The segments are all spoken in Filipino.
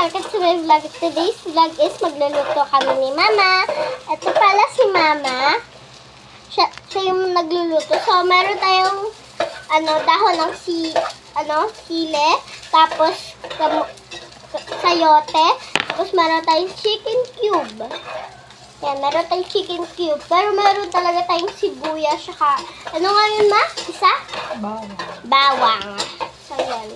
welcome to my vlog. Today's vlog is magluluto kami ni Mama. Ito pala si Mama. Siya yung nagluluto. So, meron tayong dahon ng sile, tapos sayote, tapos meron tayong chicken cube. Yan, meron tayong chicken cube. Pero meron talaga tayong sibuyas, saka, ano nga yun, Ma? Isa? Bawang. Bawang. So, yan.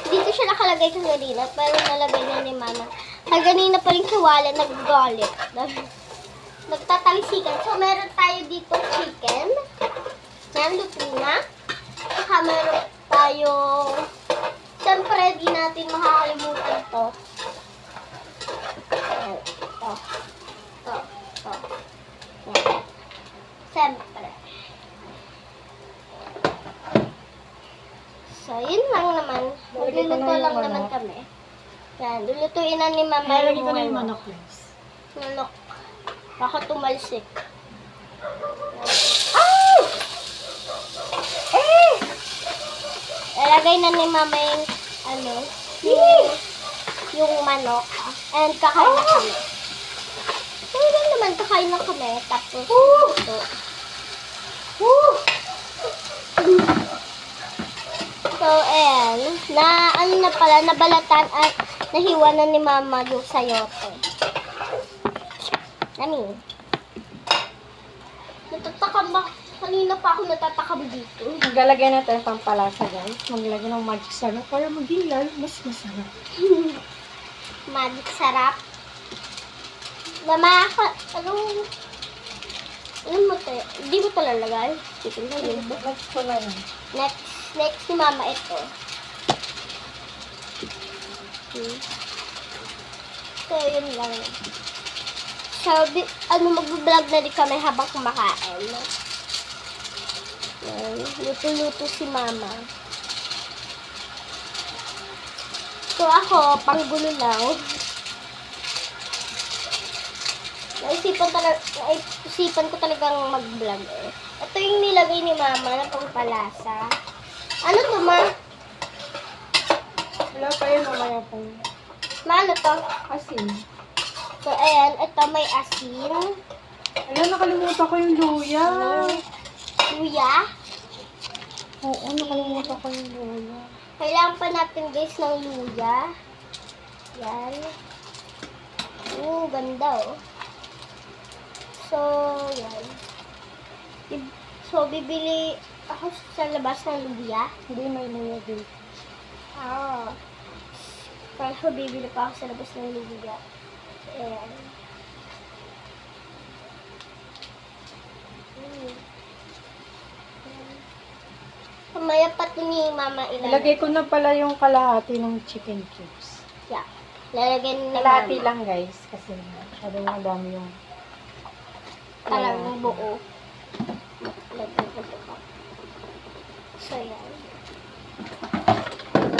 Dito siya nakalagay kanina, pero nalagay niya ni Mama. Kanina pa rin siya wala, nag-galit. Nagtatalisikan. So, meron tayo dito chicken. Yan, luto na. Saka meron tayo, siyempre, di natin makakalimutan to. Yan, to. Yan. Siyempre. So, yun lang naman. Magluluto lang naman kami. Yan, lulutuin na ni Mama Lalagay ko na yung manok, guys. Manok. Baka tumalsik. Ay! Lalagay na ni Mama yung, yung manok. And kakain na kami. So, yun naman, kakain na kami. Tapos, ito. So, ayan. Nabalatan at nahiwa na ni Mama yung sayote. Natatakam ba? Kanina pa ako natatakam dito. Maglalagay na tayo pampalasa, guys. Maglagay ng magic sarap para maging lalo mas masarap. Magic sarap. Mama, ano mo tayo? Hindi mo ito lalagay. Chicken na yun. Next ko na yun. Next ni Mama ito. So, yun lang. So, mag-vlog na din kami habang kumakain. Yan. Luto-luto si Mama. So, ako, panggulo lang. Naisipan ko talagang mag-vlog eh. Ito yung nilagay ni Mama na pangpalasa. Ano to, Ma? Wala pa yun, mamaya pa yun. Ma, ano to? Asin. So, ayan. Ito may asin. Alam, nakalimutan ko yung luya. Luya. Oo, nakalimutan ko yung luya. Kailangan pa natin, guys, ng luya. Yan. Ganda, oh. So, yan. So, bibili ako sa labas ng luya. Hindi, may luya dito. Kaya bibili pa ako sa labas ng luya. Ayan. Kamaya pa ito ni Mama ilalagay. Ilagay ko na pala yung kalahati ng chicken cubes. Yeah. Lalagay ni Kalahati Mama. lang, guys. Kasi masyadong madami yung Talagang buo. So, yan.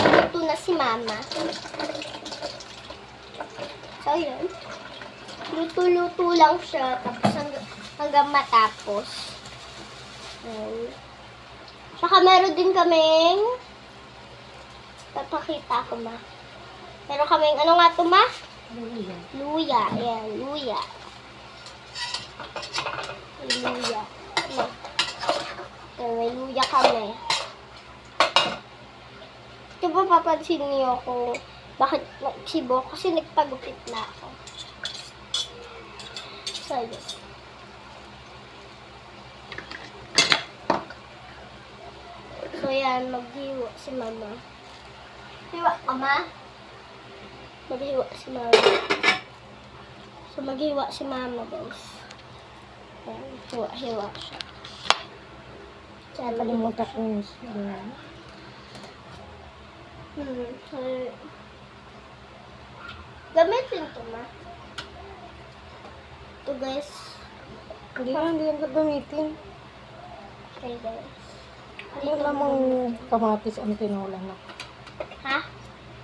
Ito na si Mama. So, yan. Luto-luto lang siya. Tapos hanggang matapos. Yan. Saka meron din kaming papakita ko, Ma. Meron kaming, ano nga ito, Ma? luya. Luya. Ayan, luya. Luya. May luya kami. Ito ba papansin niyo kung bakit nagsibo? Kasi nagpagupit na ako. So, yun. So, yan. Maghiwa si Mama. Hiwa ka, Ma? Maghiwa si Mama. So, maghiwa si Mama, guys. Yan. Hiwa siya. Nakalimutan ko yung luya. So, gamitin to, Ma. Ito, guys. Hindi lang gagamitin. Okay, guys. Ano namang kamatis ang tinola na? Ha?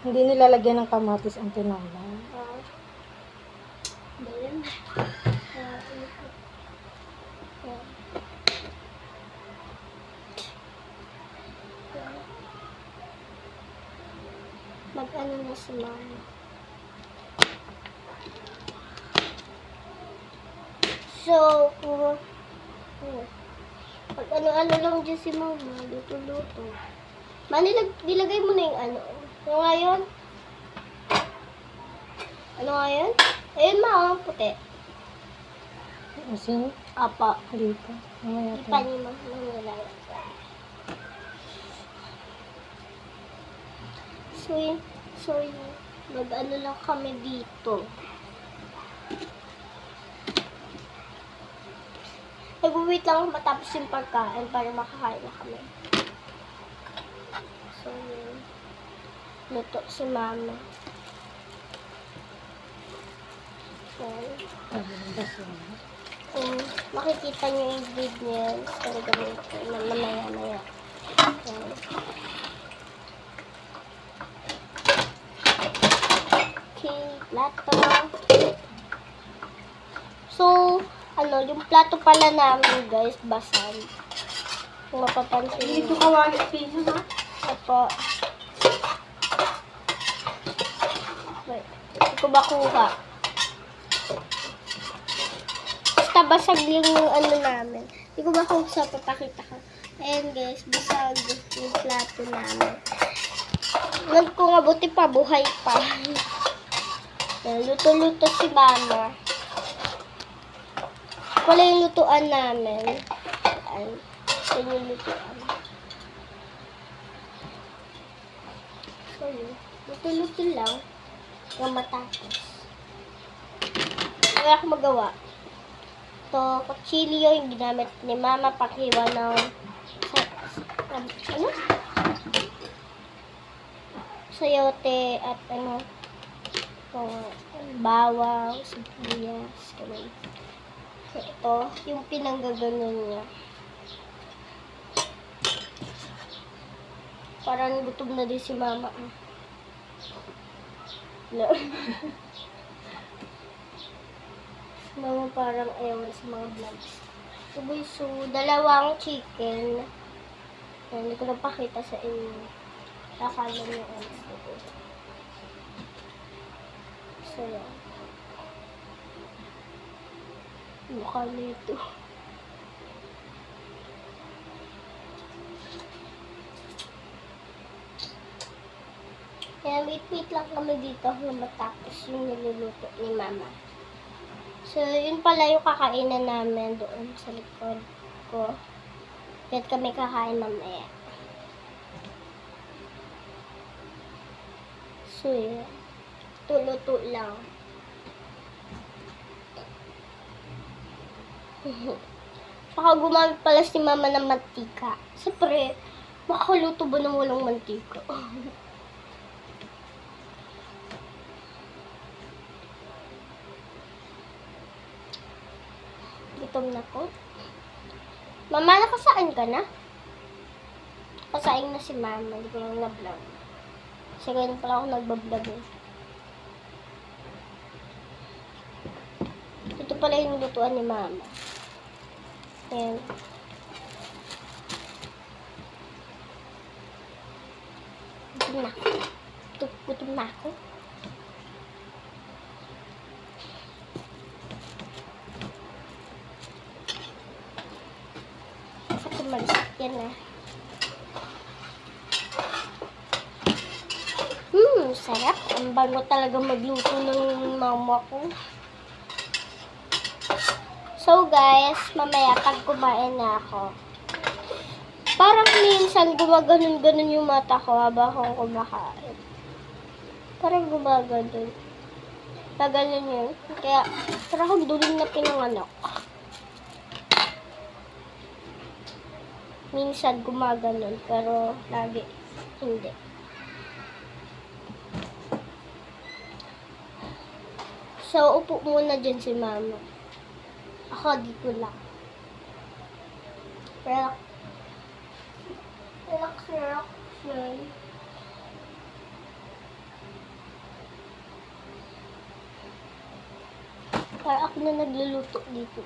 Hindi nilalagyan ng kamatis ang tinola. Ayan. Mag-ano na si Mama. So, pag ano-ano lang dyan si mama, luto-luto. Nilagay mo na yung ano. Ano nga yun? Ano nga yun? Ayun, ma, puti. Asin? Apa. Dito. Mamaya Ipa tayo. ni mama nilagay. So, mag-ano lang kami dito. Nag-wait lang ako matapos yung pagkain para makakain na kami. So, yun. Luto si mama. Yan. Kung makikita niyo yung ingredients, talaga ito na mamaya-maya. Yan. Okay, plato. So, yung plato pala namin, guys, basag. Kung mapapansin niyo. Dito ka 1 piso ha? Opo. Wait, hindi ko ba kuha? Basta basag yung ano namin. Hindi ko ba kung sa papakita ko. Ayan guys, basag yung plato namin. Nag ko nga buti pa, buhay pa. Luto-luto si mama. Wala yung lutuan namin. Ayan. Yan yung lutuan. So yun. Luto-luto lang. Yung matapos. Wala akong magawa. Ito, kutsilyo yung ginamit ni mama pakiwa ng ano? Sayote at bawang, sibuyas, ganun. So, ito, yung pinanggaganon niya. Parang gutom na din si mama. No. Mama parang ayaw na sa mga vlogs. So, dalawang chicken. Hindi ko napakita sa inyo. Akala niyo ano. So, yan. Mukha nito. Kaya wait lang kami dito hanggang matapos yung niluluto ni mama. So, yun pala yung kakainan namin doon sa likod ko. Kaya kami kakain mamaya. So, yun. Luto lang. Saka gumamit pala si mama ng mantika. Siyempre, makakaluto ba ng walang mantika? Gutom na ko. Mama, nakasain ka na? Nakasain na si mama. Hindi ko lang na-vlog. Kasi ganyan pala ako nagbablog eh. Ito pala yung lutuan ni mama. Ayan. Gutom na ako. Gutom na ako. At umalis. Yan na. Sarap. Ang bango talaga magluto ng mama ko. So guys, mamaya pag kumain na ako, parang minsan gumaganon-ganon yung mata ko habang ako kumakain. Parang gumaganon. Paganon yun. Kaya parang akong duling na pinanganak. Minsan gumaganon, pero lagi hindi. So, upo muna dyan si mama. Ako dito lang. Relax. Relax. Para ako na nagluluto dito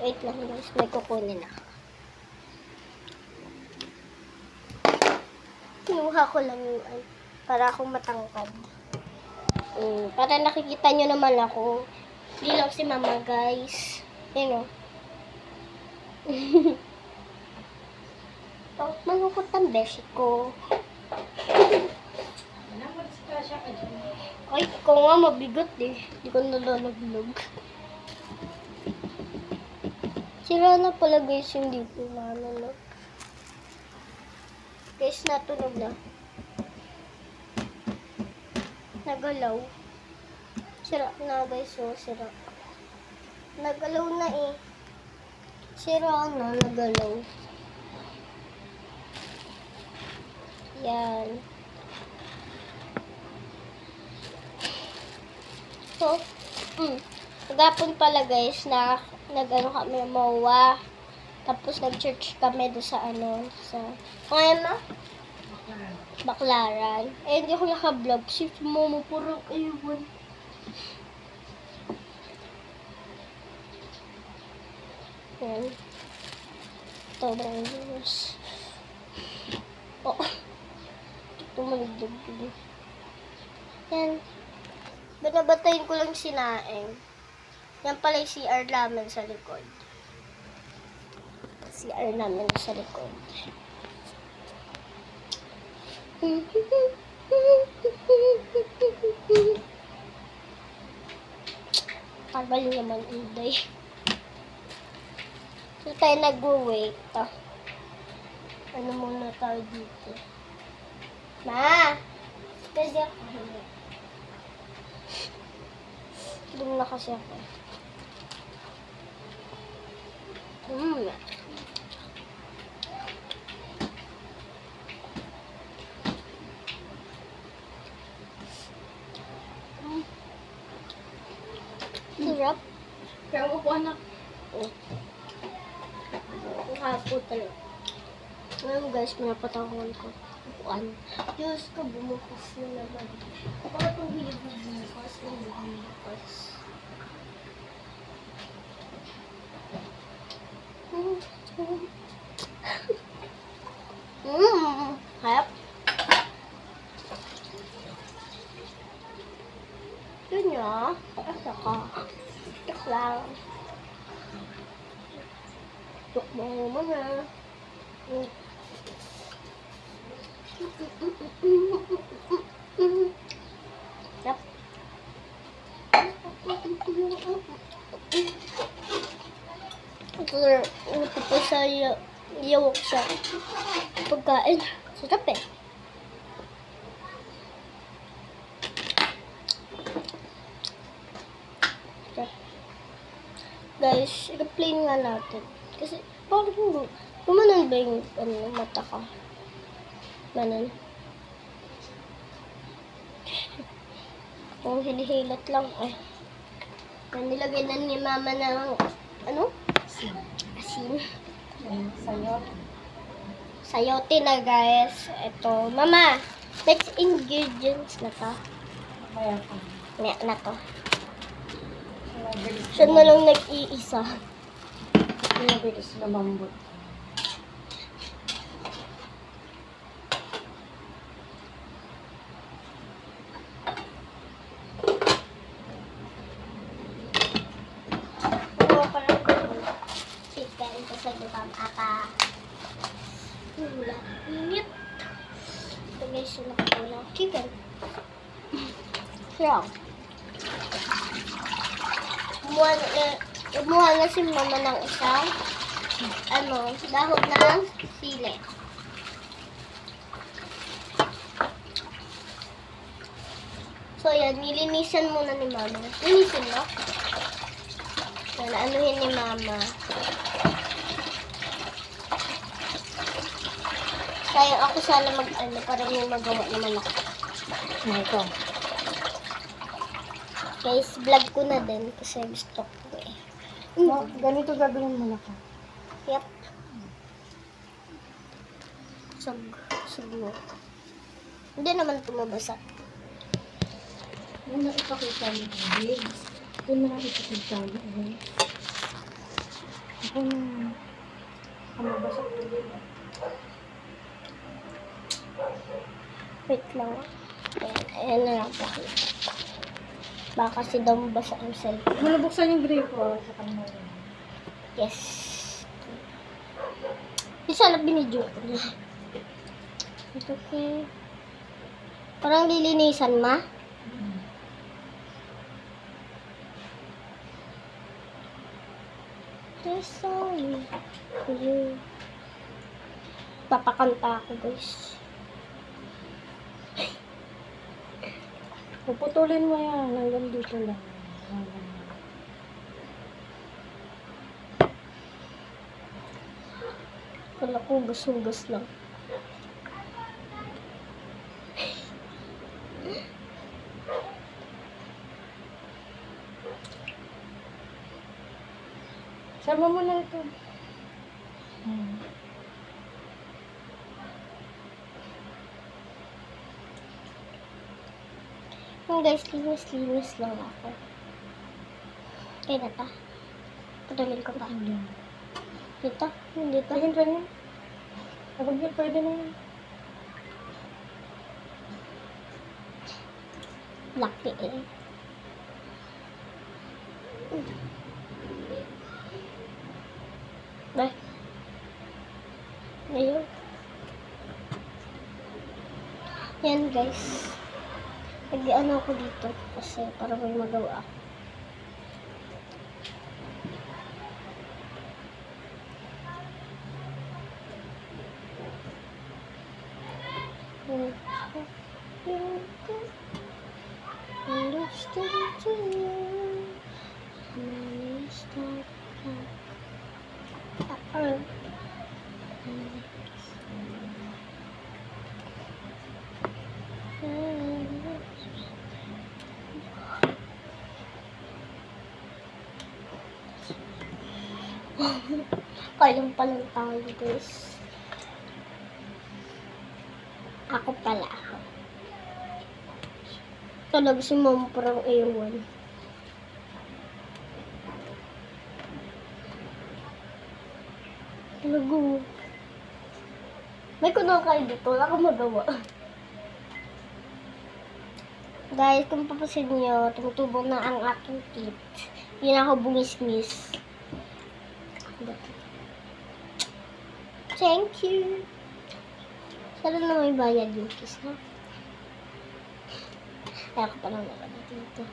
Wait lang guys, may kukunin ako. Kinuha ko lang yung para akong matangkad. Para nakikita nyo naman ako. Hindi lang si mama, guys. Yun o. Malungkot ang beshi ko. Ay, ikaw nga mabigat eh. Hindi ko nalalaglog. Sira na pala guys yung dito na ano. Guys, natunog na. Nagalaw. Sira na guys, oh, sira. Nagalaw na eh. Sira na, nagalaw. Yan. So, Pagapon pala guys, nag-ano kami MOA. Tapos nag-church kami doon sa ano, sa, ano? Baklaran. Eh, hindi ako naka-vlog. Si Momo, puro iwan. Yan. Ito, guys. Oh. Tumaligdag din. Yan. Binabatayin ko lang si Naeng. Yan pala yung CR namin sa likod. CR namin sa likod. Tagal naman Inday. So tayo nag-wait. Ano muna tayo dito? Ma! Pwede ako. Doon na kasi ako. Sarap. Kaya ko po anak. Nakapo talaga. Ngayon guys, pinapatangan ko. Upuan. Diyos ko, bumukas na naman. Bakit kung hilig na bumukas? Bumukas. Harap. Yun ya. Asa ka. Tuk lang. Tuk mo mana. Yap. Ito po sa yawak siya. Pagkain. Sarap eh. Sarap. Guys, i-play nga natin. Kasi, parang gumanon ba yung mata ka? Ganon. Kung hinihilat lang eh. Nilagay na ni mama ng ano? Asin. Sayo. Sayote na guys. Ito. Mama, next ingredients na to. Kaya pa. Na to. Siya na lang nag-iisa. Pinabilis na mambot. Chicken kasi lutang ata. Wala. Init. Ito guys, yung nakapula. Chicken. Sarap. Kumuha na si mama ng isang dahon ng sili. So yan, nilinisan muna ni mama. Linisin mo. Anuhin ni mama. Sayang ako sana para may magawa naman ako. Ito. Guys, vlog ko na din kasi gusto ko eh. No, ganito gagawin mo na ka. Yep. Sug. Hindi naman tumabasa. Muna ipakita mo tubig. Ito na lang ipakita mo. Ako na. Kamabasa tubig. Wait lang. Ayan na lang pakita. Baka kasi daw mabasa ang cellphone. Mo nabuksan yung gripo sa kanila. Yes. Isa na binidyo ko na. Ito okay. Parang lilinisan, ma. There's sorry for you. Papakanta ako, guys. Puputulin mo yan. Hanggang dito lang. Kala ko hugas-hugas lang. Sama mo na ito. Yung guys, linis lang ako. Kaya na ta. Patulin ko pa. Dito? Dito? Pwede. Kapag yun, pwede na yun. Laki eh. Bye. Ayun. Yan guys. Nag-ano ako dito kasi para may magawa ako. Palang tayo guys. Ako pala ako. Talaga si mama parang A1. Talaga. May kunong kayo dito. Wala akong magawa. Guys, kung papasin nyo, tumutubo na ang aking teeth. Hindi na ako bungis-ngis. Thank you. Sana na may bayad yung kiss, ha? Kaya ako palang nagano dito.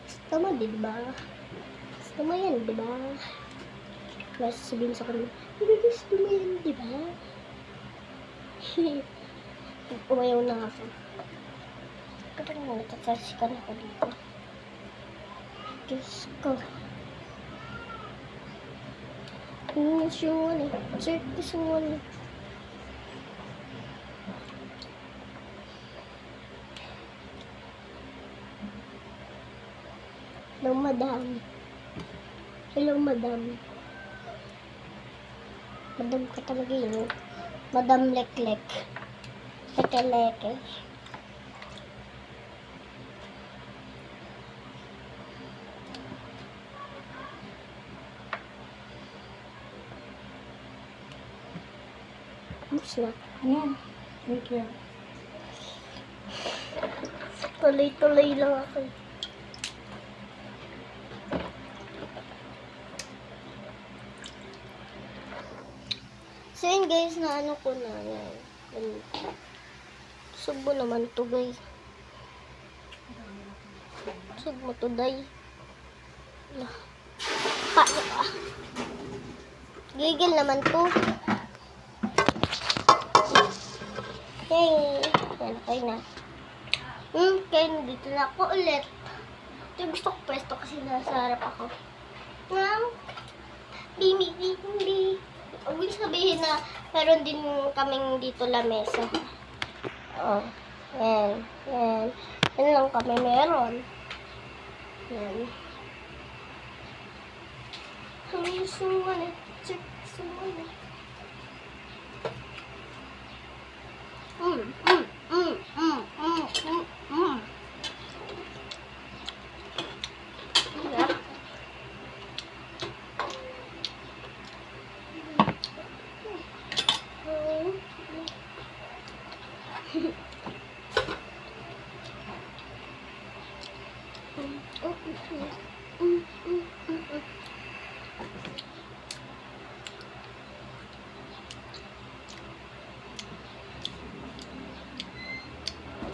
Gusto mo, diba? Gusto mo yan, diba? Kaya sasabihin sa kanila, hindi gusto mo yan, diba? Umayaw na ako. Parang natatarsi ka na ako dito. Diyos ko. Sure, circus one. Hello, madam. Hello, madam. Madam ka talaga yun. Madam Leklek. Leke-leke. Bus na. Ayan. Thank you. Tuloy-tuloy lang ako. So yun guys, na ano ko na yan. Subo naman to guys. Subo to day. Paano ka? Gigil naman to. Yay! Yan, okay na. Kaya nandito na ako ulit. Ito yung gusto ko pwesto kasi nasa harap ako. Bimi. Huwag sabihin na meron din kaming dito lamesa. Oh, yan. Yan lang kami meron. Yan. Sumunod. Yep.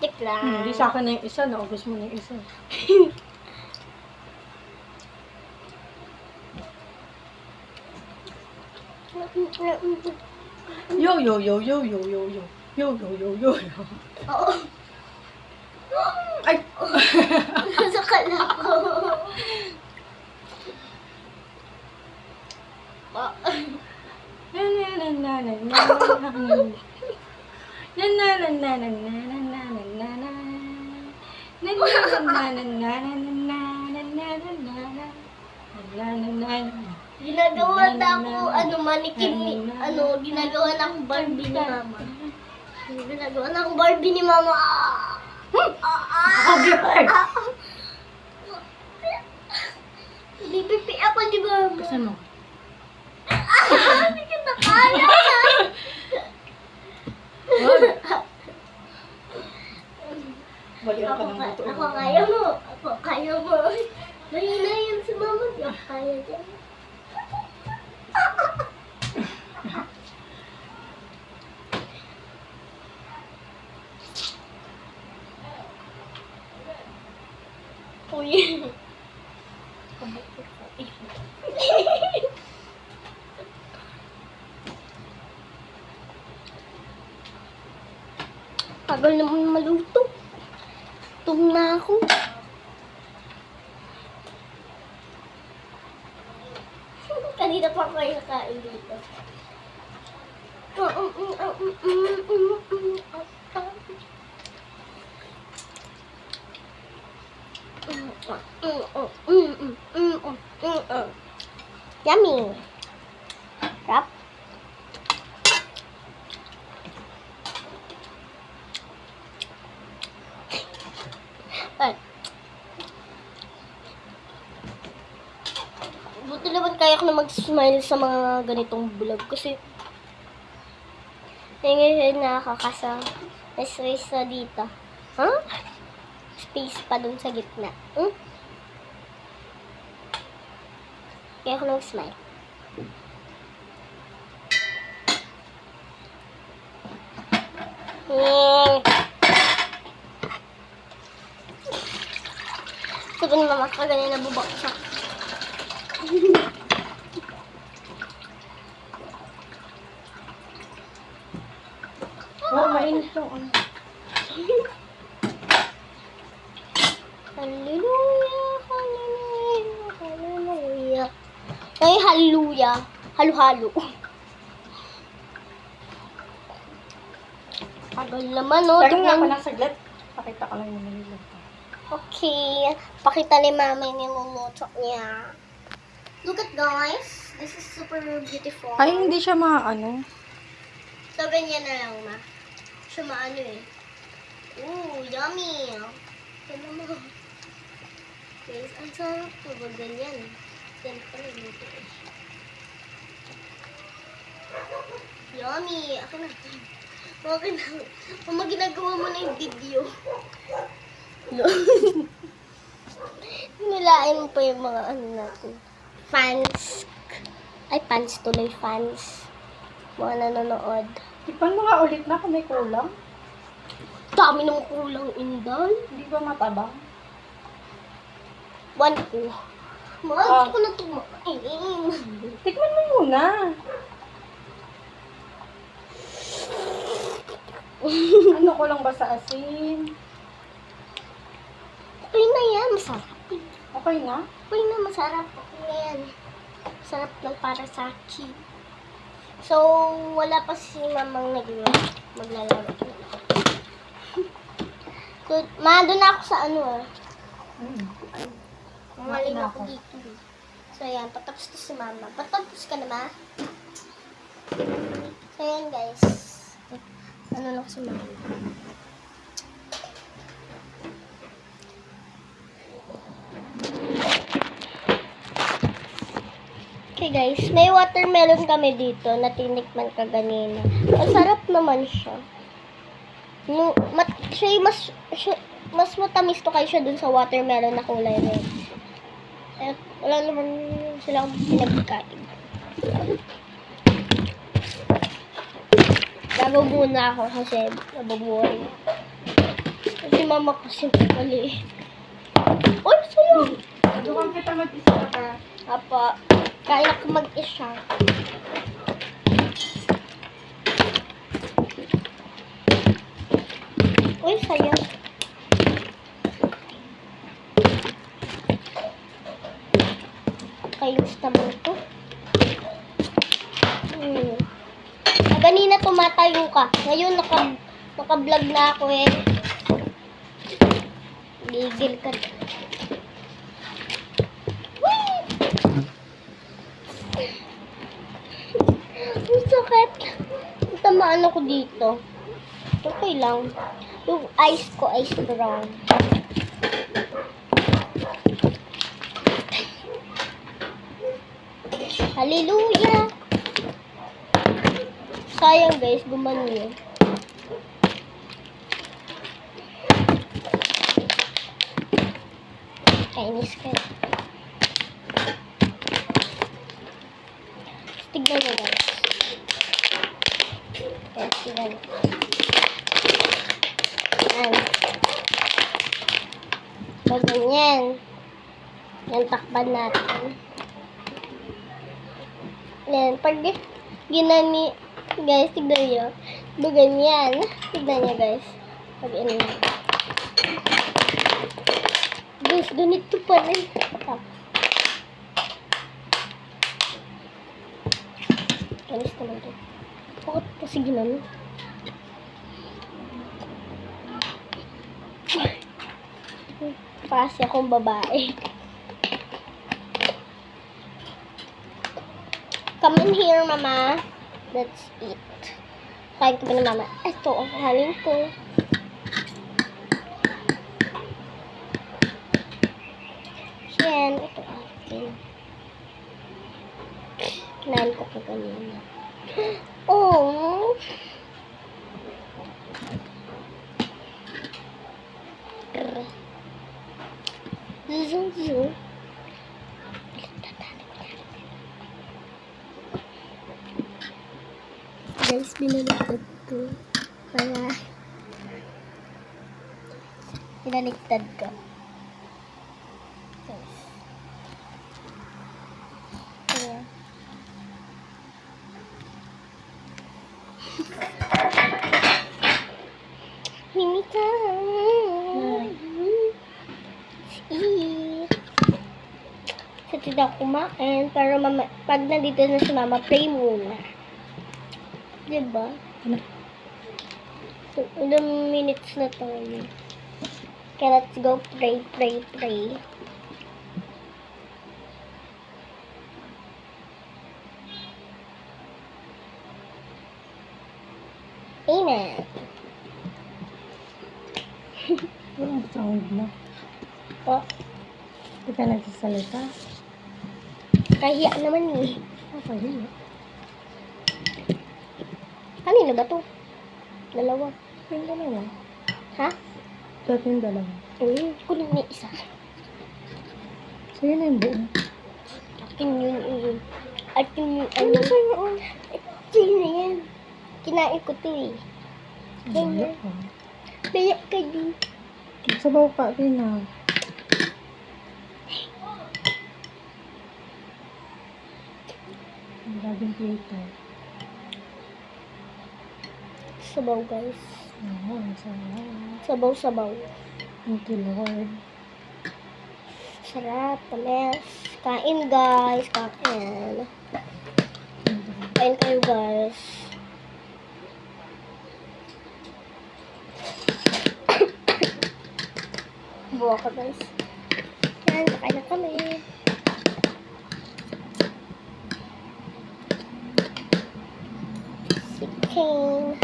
Stick lang. Hindi sa akin na yung isa, naubos mo na yung isa. Yo, yo, yo, yo, yo, yo, yo. Yo, yo, yo, yo, yo. Oo. Ay! Nasa kala ko. Ah. Na na na na na na na na na na na na na na. Ginagawa na ako, manikin ni, ginagawa na akong Barbie ni Mama. Ginagawa na akong Barbie ni Mama. Bibipi ako ni Mama. Saan mo? Hindi kita kaya. Balikan ka ng buto. Ako kaya mo. Ako kaya mo. Mahina yan si Mama. Di ako kaya dyan. Uy. Tagal naman maluto. Tum na ako. Kanina pa kayo nakain dito. Yummy. Rap. Ay. Buti naman kaya ko na mag-smile sa mga ganitong vlog kasi ngayon nakakasa. May space na dito. Huh? Space pa dun sa gitna. Kaya ako na mag-smile. Sabi ni Mama, kagani na bubaksak. Oh, mainit yung ano. Hallelujah, hallelujah, hallelujah. Ay, hallelujah. Halo-halo. Tagal naman, no? Lagyan nga ako Tignan- ng saglit. Pakita ko lang yung niluluto. Okay. Pakita ni Mama yung niluluto niya. Look at guys. This is super beautiful. Ay, hindi siya maano. So, ganyan na lang, Ma. Siya maano eh. Ooh, yummy. Ito mo. Guys, ang sarap po ba ganyan? Ganyan pa rin luto eh. Yummy. Ako na. Okay na. Mama, ginagawa mo na yung video. Nilain mo pa yung mga ano natin. Fans. Ay, fans tuloy. Fans. Mga nanonood. Tikman mo nga ulit na kung may kulang. Dami ng kulang indal. Hindi ba matabang? One ko. Mahal ko na tumain. Tikman mo muna. Ano ko lang ba sa asin? Okay na yan. Masarap. Okay na? Okay na, masarap. Okay na yan. Masarap lang para sa akin. So, wala pa si Mamang maglalaro. So, doon ako sa ano ah. Mamaling Kumain ako ako. dito. So, ayan. Patapos to si Mama. Patapos ka na, Ma? So, ayan guys. Ano lang si Mama. Okay guys, may watermelon kami dito na tinikman ka ganina. Masarap naman siya. Mas matamis to kayo siya dun sa watermelon na kulay red. At wala naman silang pinagkain. Gagaw muna ako kasi nabubuhay. mama kasi mali. Uy, sayo! Dukan kita mag-isa ka. Apa, kaya ko mag-isa. Uy, sayo. Kainis naman ito. Kanina tumatayo ka. Ngayon naka-vlog na ako eh. Gigil ka. Ang sakit. Tamaan ako dito. Okay lang. Yung eyes ko ay brown. Hallelujah! Sayang guys, gumano yun. Kainis ka. Tignan mo guys. Guys, tignan mo. Yan. Pag ganyan. Yan, takpan natin. Yan, pag ginani, guys, tignan nyo. Pag ganyan. Tignan nyo guys. Pag ano. Guys, ganito pa rin. Kanis naman ito. Bakit kasi ginano? Kasi akong babae. Come in here, mama. Let's eat. Kain ko ba na mama? Ito, ang halin ko. Yan, ito akin. Kinain ko pa kanina. Oh! Zoom. Guys, binaliktad ko. Para binaliktad ko. Guys. Ayan. Mimika. Sa tidak kumain, pero mama, pag nandito na si mama, pray muna. Diba? Ano? Ilang minutes na tayo. Okay, let's go pray. Amen. Anong sound mo? Oh, Hindi ka nagsasalita? kahiya naman eh. Hindi. Kanino ba to? Dalawa. Yung dalawa. Ha? Dati yung dalawa. Kunin niya isa. So yun na yung buo. Akin yun. Akin yung Ano ano. ba yun? Sino na yan? Kinain ko to eh. Ano ka? Bayak ka din. Sabaw ka, Pina. Ang laging plate. Sabaw guys. Oo, ang sarap. Sabaw. Thank you, Lord. Sarap, tamis. Kain guys, kain. Kain kayo guys. Buwa ka guys. Yan, kakain na kami. Chicken.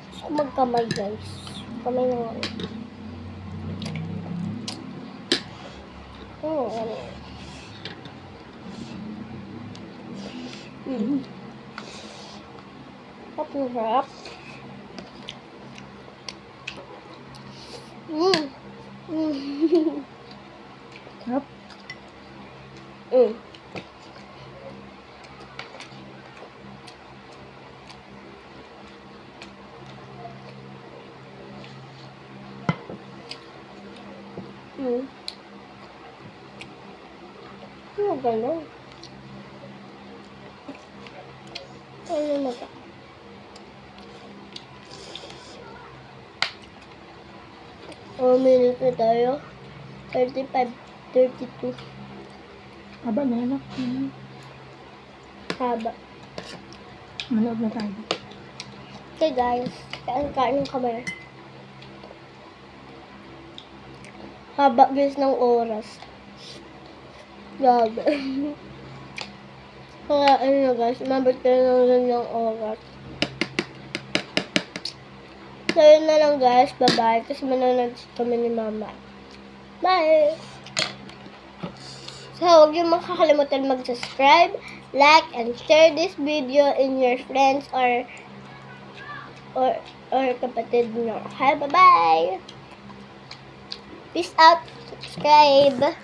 Gusto ko magkamay guys. Kamay na nga. Ano? Sarap. Sarap. Ano ganun? Ano na ba? Minute na tayo. 35, 32. Aba na anak. Haba. Manood na tayo. Okay guys, kain kami. Haba guys ng oras. Grabe. Kaya ano na guys, umabot ka na lang ng oras. So yun na lang guys, bye-bye. Kasi manonood kami ni mama. Bye! So huwag niyo makakalimutan mag-subscribe, like, and share this video in your friends or kapatid nyo. Okay, bye-bye! Peace out! Subscribe!